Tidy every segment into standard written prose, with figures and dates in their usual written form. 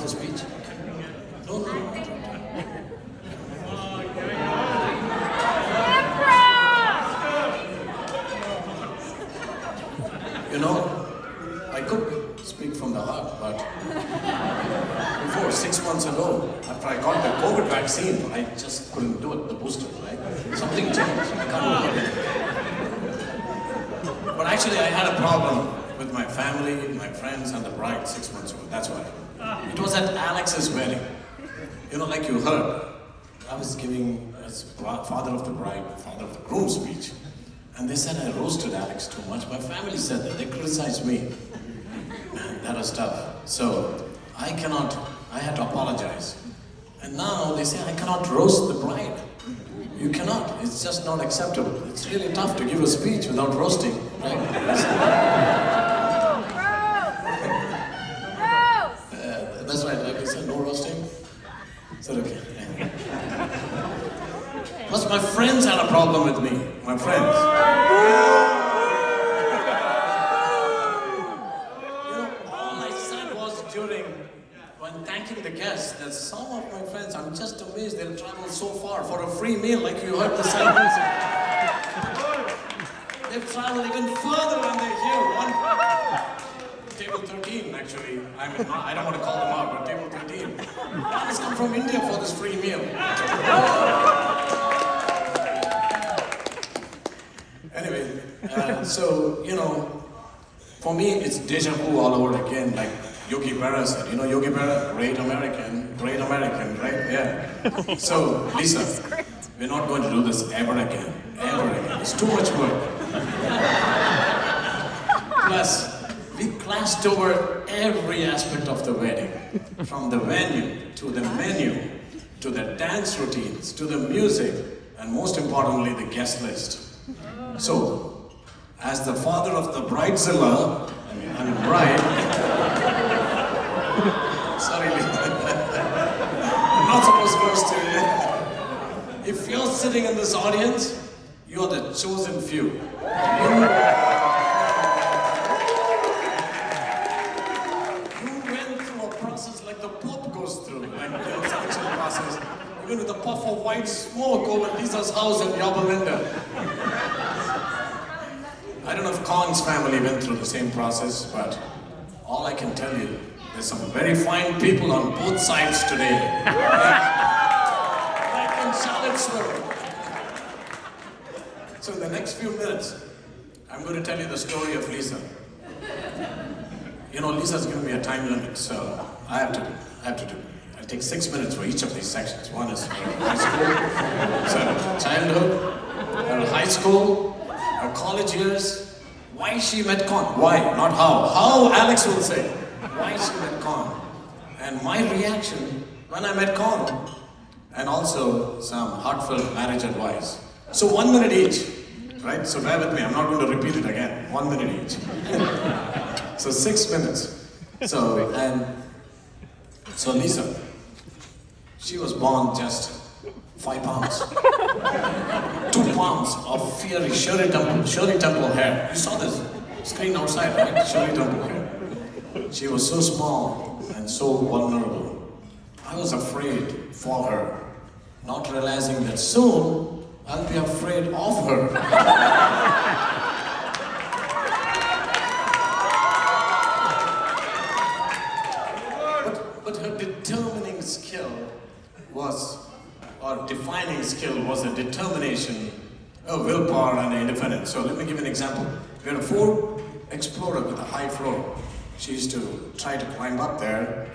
the speech? No, no, no. You know, I could speak from the heart, but before, 6 months ago, after I got the COVID vaccine, I just couldn't do it, the booster, right? Something changed, I can't do it. But actually, I had a problem with my family, my friends, and the bride 6 months ago, that's why. It was at Alex's wedding. You know, like you heard, I was giving as father of the bride, father of the groom speech. And they said I roasted Alex too much. My family said that. They criticized me. Man, that was tough. So, I had to apologize. And now they say I cannot roast the bride. You cannot. It's just not acceptable. It's really tough to give a speech without roasting. Right? That's right, like you said, no roasting. Is that okay? Plus, my friends had a problem with me. My friends. You know, all I said was when thanking the guests, that some of my friends, I'm just amazed they'll travel so far for a free meal, like you heard the sentence. They've traveled even further when they're here. Table 13, actually. I don't want to call them out, but table 13. Guys come from India for this free meal. Anyway, so, you know, for me, it's deja vu all over again, like Yogi Berra said. You know Yogi Berra? Great American, right? Yeah. So, Lisa, we're not going to do this ever again. Ever again. It's too much work. Plus, we clashed over every aspect of the wedding. From the venue, to the menu, to the dance routines, to the music, and most importantly, the guest list. So, as the father of the bridezilla, and bride, sorry, I'm not supposed to roast you. If you're sitting in this audience, you're the chosen few. You went through a process like the Pope goes through, like the selection process. Even with a puff of white smoke over Liza's house in Yabalinda. I don't know if Kang's family went through the same process, but all I can tell you, there's some very fine people on both sides today. Like in Charlottesville. So in the next few minutes, I'm going to tell you the story of Liza. You know, Liza's given me a time limit, so I have to do. I'll take 6 minutes for each of these sections. One is high school, so childhood, her high school, her college years, why she met Kang. Why, not how. How, Alex will say. Why she met Kang. And my reaction when I met Kang. And also some heartfelt marriage advice. So 1 minute each, right? So bear with me, I'm not going to repeat it again. 1 minute each. So 6 minutes. So Liza, she was born just 5 pounds. 2 pounds of fiery Shirley Temple hair. You saw this screen outside, right? Shirley Temple hair. She was so small and so vulnerable. I was afraid for her, not realizing that soon I'll be afraid of her. But her determining skill was, or defining skill was a determination, a willpower and an independence. So let me give you an example. We had a Ford Explorer with a high floor. She used to try to climb up there.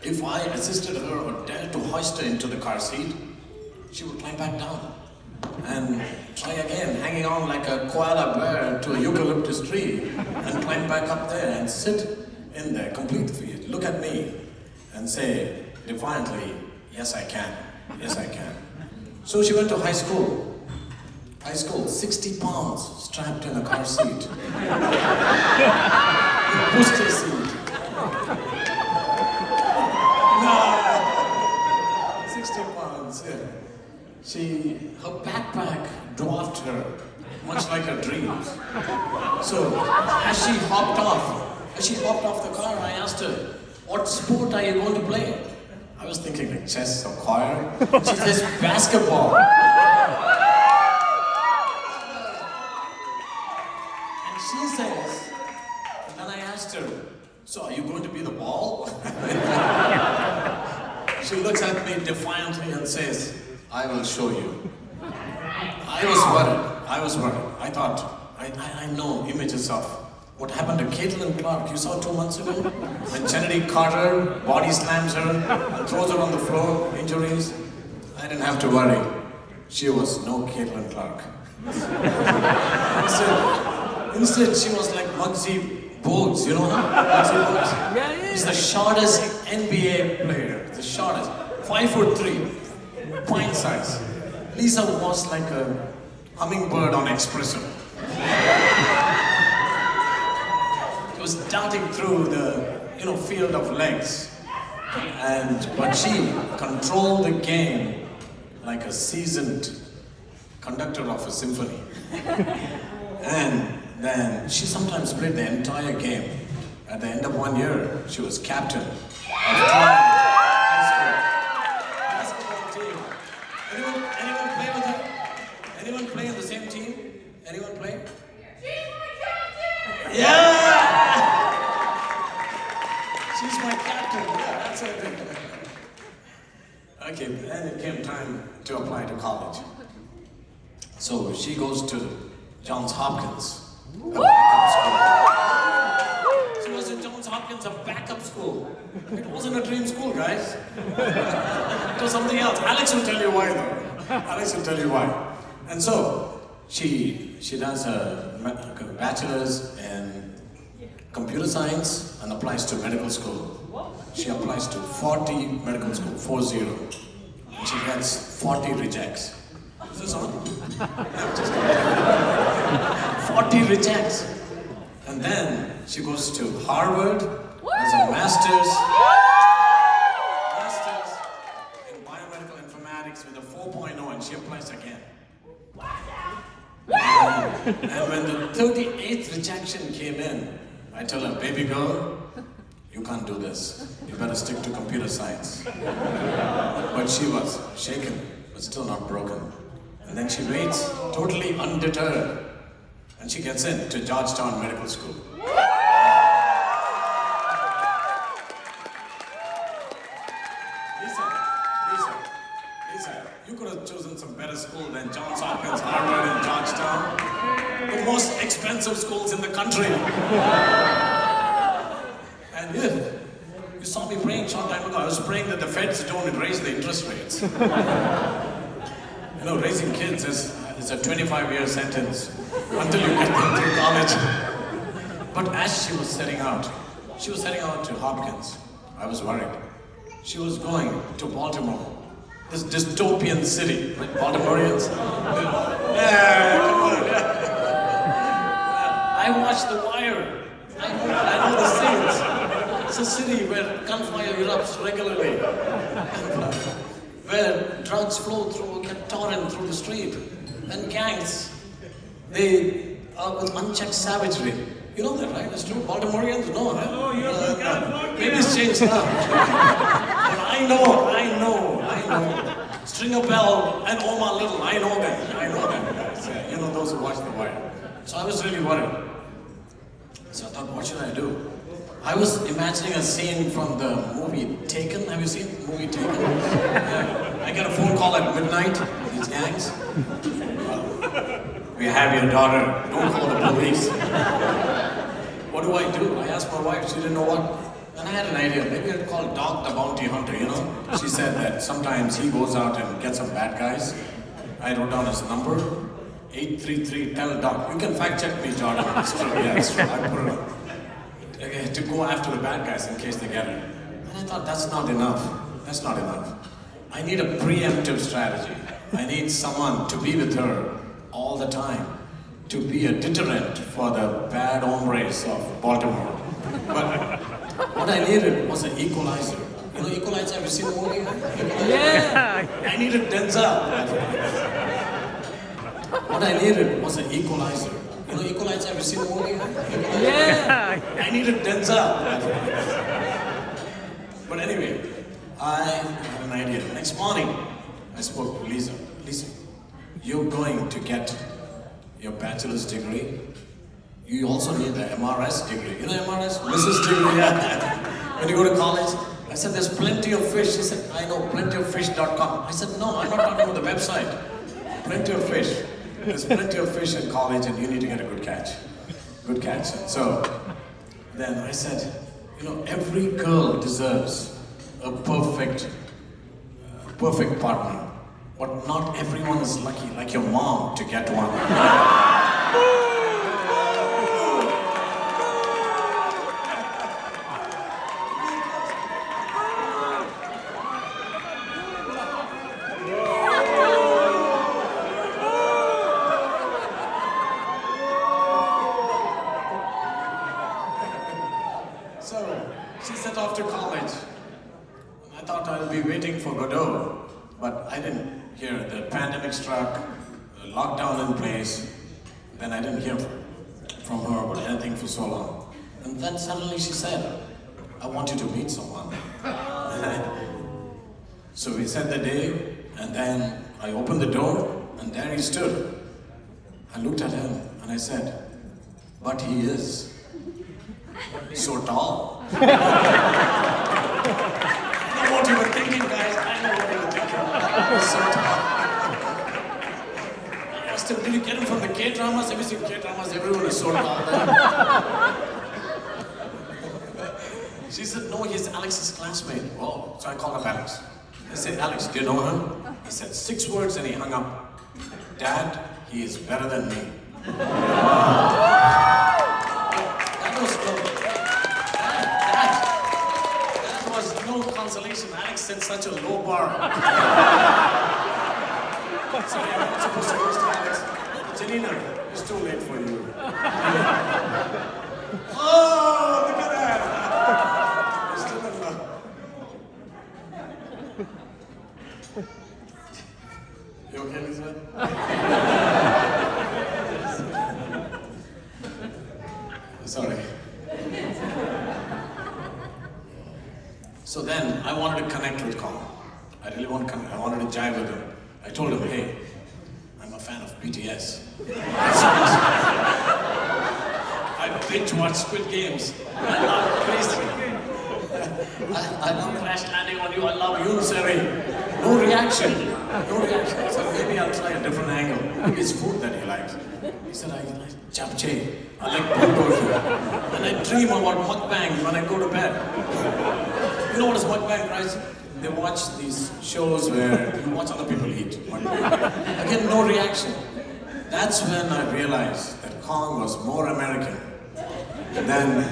If I assisted her or dared to hoist her into the car seat, she would climb back down and try again, hanging on like a koala bear to a eucalyptus tree and climb back up there and sit in there, complete the feat, look at me and say defiantly, yes I can, yes I can. So she went to high school, 60 pounds strapped in a car seat, booster seat. No, 60 pounds, yeah. Her backpack dwarfed her, much like her dreams. So, as she hopped off the car, I asked her, what sport are you going to play? I was thinking like chess or choir. She says, basketball. And she says, and then I asked her, so are you going to be the ball? She looks at me defiantly and says, I will show you. I was worried. I thought, I know images of what happened to Caitlin Clark. You saw 2 months ago? When Kennedy Carter body slams her and throws her on the floor, injuries. I didn't have to worry. She was no Caitlin Clark. Instead, she was like Muggsy Bogues, you know her? Muggsy Bogues? Yeah. He's the shortest NBA player. The shortest. 5'3", pint size. Liza was like a hummingbird on espresso. She was darting through the field of legs. But she controlled the game like a seasoned conductor of a symphony. And then she sometimes played the entire game. At the end of 1 year, she was captain of the basketball team. Anyone play with her? Anyone play in the same team? Anyone play? She's my captain! Yeah! She's my captain. Yeah, that's it. Okay, then it came time to apply to college. So she goes to Johns Hopkins, a backup school. She was in Johns Hopkins, a backup school. It wasn't a dream school, guys. It was something else. Alex will tell you why, though. Alex will tell you why. And so she does a bachelor's in computer science and applies to medical school. She applies to 40 medical school, 40. And she gets 40 rejects. Is this on? 40 rejects. And then she goes to Harvard as a master's in biomedical informatics with a 4.0, and she applies again. And when the 38th rejection came in, I tell her, baby girl, you can't do this. You better stick to computer science. But she was shaken, but still not broken. And then she waits, totally undeterred. And she gets in to Georgetown Medical School. Lisa, you could have chosen some better school than Johns Hopkins, Harvard, and Georgetown. The most expensive schools in the country. And you saw me praying short time ago. I was praying that the Feds don't raise the interest rates. Raising kids is a 25-year sentence until you get them through college. But as she was setting out to Hopkins. I was worried. She was going to Baltimore, this dystopian city, right? Baltimoreans. Yeah, come on. I watched The Wire. I know the scenes. It's a city where gunfire erupts regularly. Where drugs flow get torrent through the street. And gangs, they are with unchecked savagery. You know that, right? It's true. Baltimoreans? No, huh? Oh, you're from California. Maybe it's changed now. But I know. Stringer Bell and Omar Little, I know them guys. Yeah, those who watch The Wire. So I was really worried. So I thought, what should I do? I was imagining a scene from the movie Taken. Have you seen the movie Taken? Yeah. I get a phone call at midnight, these gangs. We have your daughter, don't call the police. What do? I asked my wife, she didn't know what. And I had an idea, maybe I'd call Doc the Bounty Hunter, She said that sometimes he goes out and gets some bad guys. I wrote down his number, 833, tell Doc. You can fact check me, Jordan. It's true, yeah, it's true. I put it on. To go after the bad guys in case they get it. And I thought, that's not enough. I need a preemptive strategy. I need someone to be with her all the time, to be a deterrent for the bad hombres of Baltimore. But what I needed was an equalizer. Equalizer, have you seen the movie? Yeah. I needed Denzel. What I needed was an equalizer. Equalizer, have you seen the movie? Yeah. I needed Denzel. But anyway, I had an idea. Next morning, I spoke to Liza. Lisa, you're going to get your bachelor's degree. You also need the MRS degree. You know MRS? Mrs. degree, yeah. When you go to college, I said, there's plenty of fish. She said, I know, plentyoffish.com. I said, no, I'm not talking about the website. Plenty of fish. There's plenty of fish in college and you need to get a good catch. Good catch. So then I said, you know, every girl deserves a perfect partner. But not everyone is lucky, like your mom, to get one. So she set off to college. I thought I'll be waiting for Godot, but I didn't hear. The pandemic struck, the lockdown in place, then I didn't hear from her about anything for so long. And then suddenly she said, I want you to meet someone. So we set the day, and then I opened the door, and there he stood. I looked at him, and I said, but he is so tall. I know what you were thinking, guys. I know what you were thinking. So tall. I asked him, did you get him from the K-dramas? Have you seen K-dramas? Everyone is so tall there. She said, no, he's Alex's classmate. Oh, so I called up Alex. I said, Alex, do you know him? He said 6 words and he hung up. Dad, he is better than me. That was no consolation. Alex set such a low bar. Sorry, I'm not supposed to roast Alex. Janina, it's too late for you. Oh, look at that. You're still in love. You okay, Liza? Sorry. So then I wanted to connect with Kang. I really want to connect. I wanted to jive with him. I told him, hey, I'm a fan of BTS. I binge watch Squid Games. I love crazy. I love Crash Landing on You. I love you, Sari. No reaction. No reaction. So maybe I'll try a different angle. Maybe it's food that he likes. He said, I like japchae. I like bulgogi. And I dream about mukbang when I go to bed. You know what is mukbang, guys? They watch these shows where you watch other people eat. Again, no reaction. That's when I realized that Kang was more American than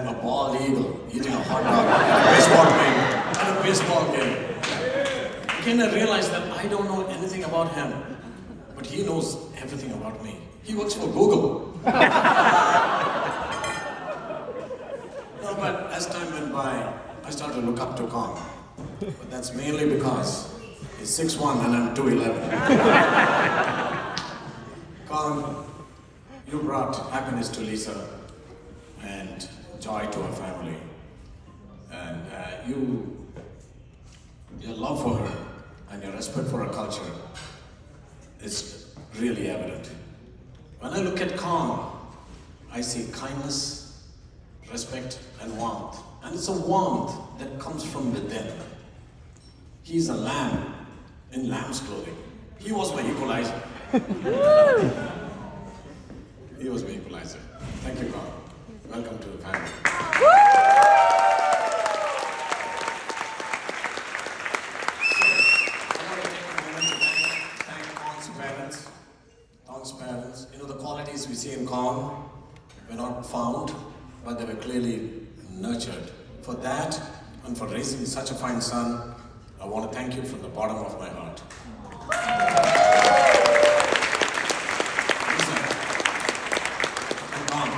a bald eagle eating a hot dog at a baseball game. Again, I realized that I don't know anything about him, but he knows everything about me. He works for Google. No, but as time went by, I started to look up to Kang. But that's mainly because he's 6'1" and I'm 2'11". Kang, you brought happiness to Liza and joy to her family. And your love for her and your respect for her culture is really evident. When I look at Kang, I see kindness, respect, and warmth. And it's a warmth that comes from within. He's a lamb in lamb's clothing. He was my equalizer. He was my equalizer. Thank you, Kang. Welcome to the family. Kang's parents. You know, the qualities we see in Kang were not found, but they were clearly nurtured. For that, and for raising such a fine son, I want to thank you from the bottom of my heart. Listen, and Kang,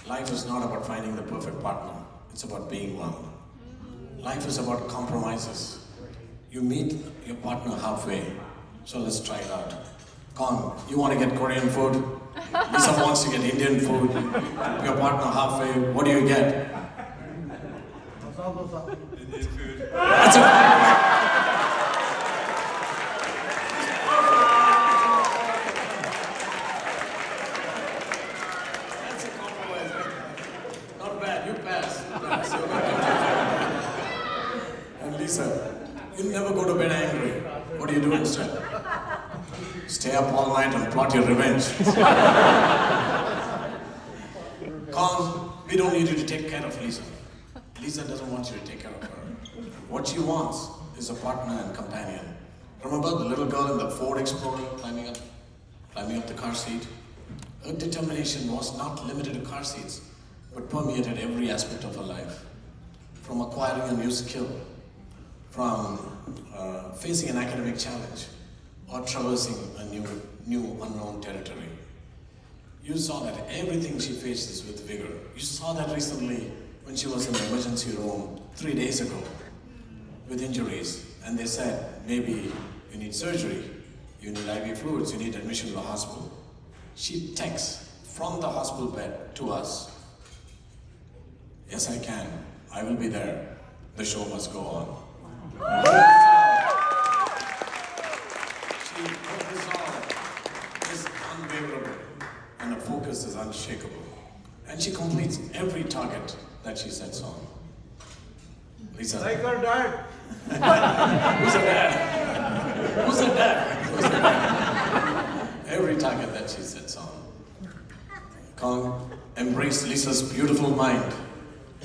life is not about finding the perfect partner. It's about being one. Life is about compromises. You meet your partner halfway. So let's try it out. Kang, you want to get Korean food? Lisa wants to get Indian food. Your partner halfway, what do you get? That's a That's a compromise. Right? Not bad. You pass. You pass. You're welcome. And Lisa, you never go to bed angry. What do you do instead? Stay up all night and plot your revenge. Kang, we don't need you to take care of Lisa. Lisa doesn't want you to take care of her. What she wants is a partner and companion. Remember the little girl in the Ford Explorer climbing up the car seat? Her determination was not limited to car seats, but permeated every aspect of her life. From acquiring a new skill, from facing an academic challenge, or traversing a new unknown territory. You saw that everything she faces with vigor. You saw that recently when she was in the emergency room 3 days ago with injuries, and they said, maybe you need surgery, you need IV fluids, you need admission to the hospital. She texts from the hospital bed to us, yes I can, I will be there, the show must go on. Her resolve is unwaverable and her focus is unshakable. And she completes every target that she sets on. Lisa. Like her dad. Who's her dad? Who's her dad? Who's her dad? Every target that she sets on. Kang, embrace Lisa's beautiful mind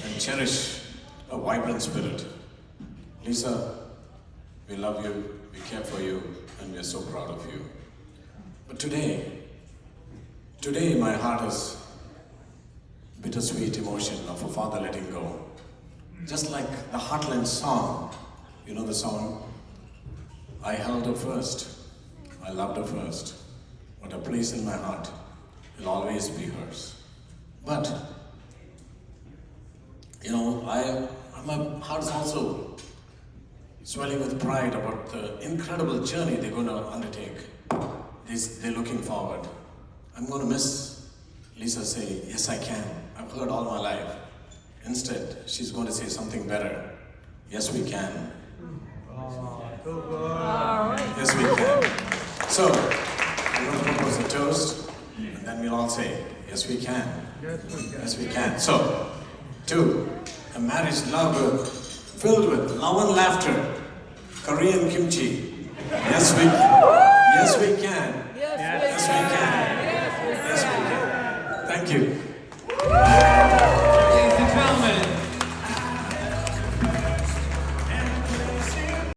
and cherish a vibrant spirit. Lisa, we love you, we care for you, and we are so proud of you. But today my heart is bittersweet emotion of a father letting go. Just like the Heartland song, you know the song? I held her first, I loved her first, but a place in my heart will always be hers. But, you know, my heart is also swelling with pride about the incredible journey they're going to undertake. They're looking forward. I'm going to miss Lisa say, yes I can. I've heard all my life. Instead, she's going to say something better. Yes we can. Yes we can. So, I'm going to propose a toast, and then we'll all say, yes we can. Yes we can. So, to a marriage love filled with love and laughter, Korean kimchi. Yes we can. Yes we can. Yes we can. Yes we can. Thank you.